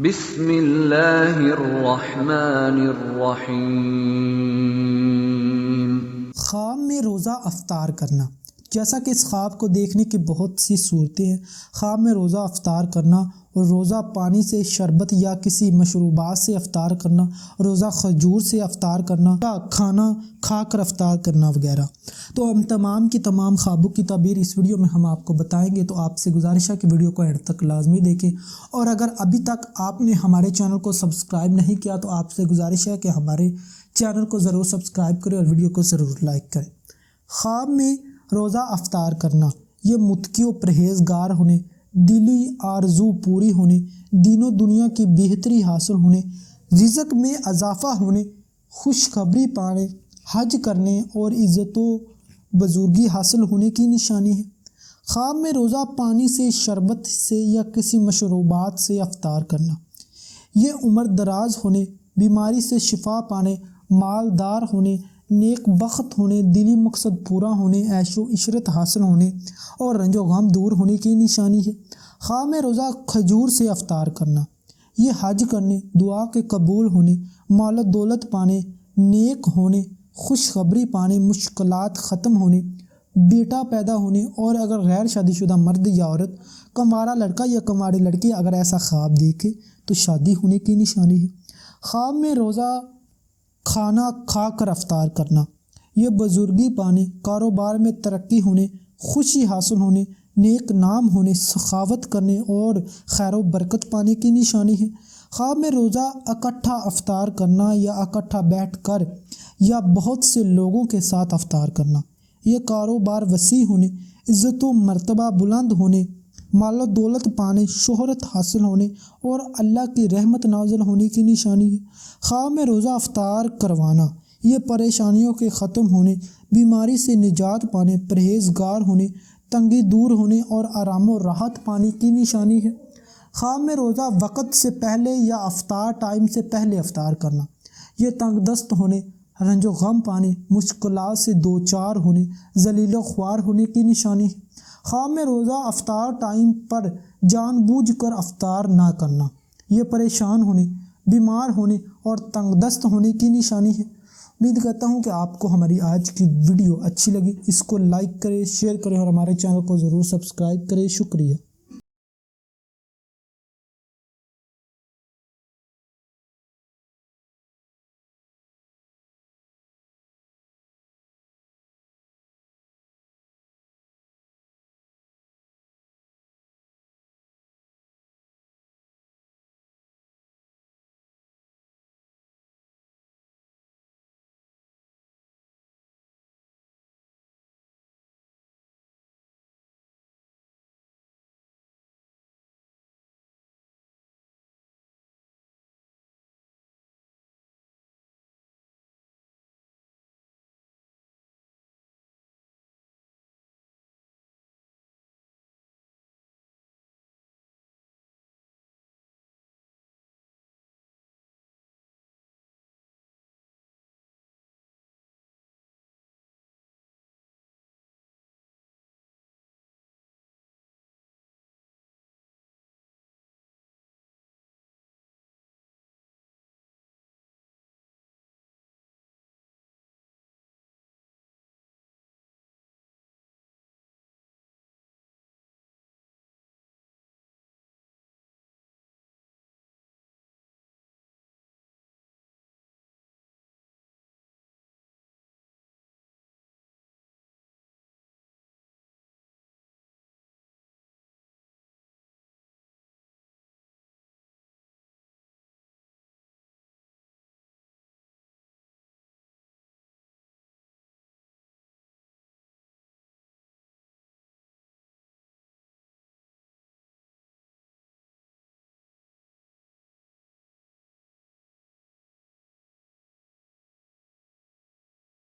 بسم اللہ الرحمن الرحیم۔ خواب میں روزہ افطار کرنا۔ جیسا کہ اس خواب کو دیکھنے کی بہت سی صورتیں ہیں۔ خواب میں روزہ افطار کرنا اور روزہ پانی سے، شربت یا کسی مشروبات سے افطار کرنا، روزہ کھجور سے افطار کرنا، کھانا کھا کر افطار کرنا وغیرہ۔ تو ہم تمام کی تمام خوابوں کی تعبیر اس ویڈیو میں ہم آپ کو بتائیں گے، تو آپ سے گزارش ہے کہ ویڈیو کو اینڈ تک لازمی دیکھیں، اور اگر ابھی تک آپ نے ہمارے چینل کو سبسکرائب نہیں کیا تو آپ سے گزارش ہے کہ ہمارے چینل کو ضرور سبسکرائب کریں اور ویڈیو کو ضرور لائک کریں۔ خواب میں روزہ افطار کرنا یہ متقی و پرہیزگار ہونے، دلی آرزو پوری ہونے، دین و دنیا کی بہتری حاصل ہونے، رزق میں اضافہ ہونے، خوشخبری پانے، حج کرنے اور عزت و بزرگی حاصل ہونے کی نشانی ہے۔ خواب میں روزہ پانی سے، شربت سے یا کسی مشروبات سے افطار کرنا یہ عمر دراز ہونے، بیماری سے شفا پانے، مالدار ہونے، نیک بخت ہونے، دلی مقصد پورا ہونے، عیش و عشرت حاصل ہونے اور رنج و غم دور ہونے کی نشانی ہے۔ خواب میں روزہ کھجور سے افطار کرنا یہ حج کرنے، دعا کے قبول ہونے، مال و دولت پانے، نیک ہونے، خوشخبری پانے، مشکلات ختم ہونے، بیٹا پیدا ہونے، اور اگر غیر شادی شدہ مرد یا عورت، کنوارا لڑکا یا کنواری لڑکی اگر ایسا خواب دیکھے تو شادی ہونے کی نشانی ہے۔ خواب میں روزہ کھانا کھا کر افطار کرنا یہ بزرگی پانے، کاروبار میں ترقی ہونے، خوشی حاصل ہونے، نیک نام ہونے، سخاوت کرنے اور خیر و برکت پانے کی نشانی ہے۔ خواب میں روزہ اکٹھا افطار کرنا یا اکٹھا بیٹھ کر یا بہت سے لوگوں کے ساتھ افطار کرنا یہ کاروبار وسیع ہونے، عزت و مرتبہ بلند ہونے، مال و دولت پانے، شہرت حاصل ہونے اور اللہ کی رحمت نازل ہونے کی نشانی ہے۔ خواب میں روزہ افطار کروانا یہ پریشانیوں کے ختم ہونے، بیماری سے نجات پانے، پرہیزگار ہونے، تنگی دور ہونے اور آرام و راحت پانے کی نشانی ہے۔ خواب میں روزہ وقت سے پہلے یا افطار ٹائم سے پہلے افطار کرنا یہ تنگ دست ہونے، رنج و غم پانے، مشکلات سے دوچار ہونے، ذلیل و خوار ہونے کی نشانی ہے۔ خواب میں روزہ افطار ٹائم پر جان بوجھ کر افطار نہ کرنا یہ پریشان ہونے، بیمار ہونے اور تنگ دست ہونے کی نشانی ہے۔ امید کرتا ہوں کہ آپ کو ہماری آج کی ویڈیو اچھی لگی۔ اس کو لائک کریں، شیئر کریں اور ہمارے چینل کو ضرور سبسکرائب کریں۔ شکریہ۔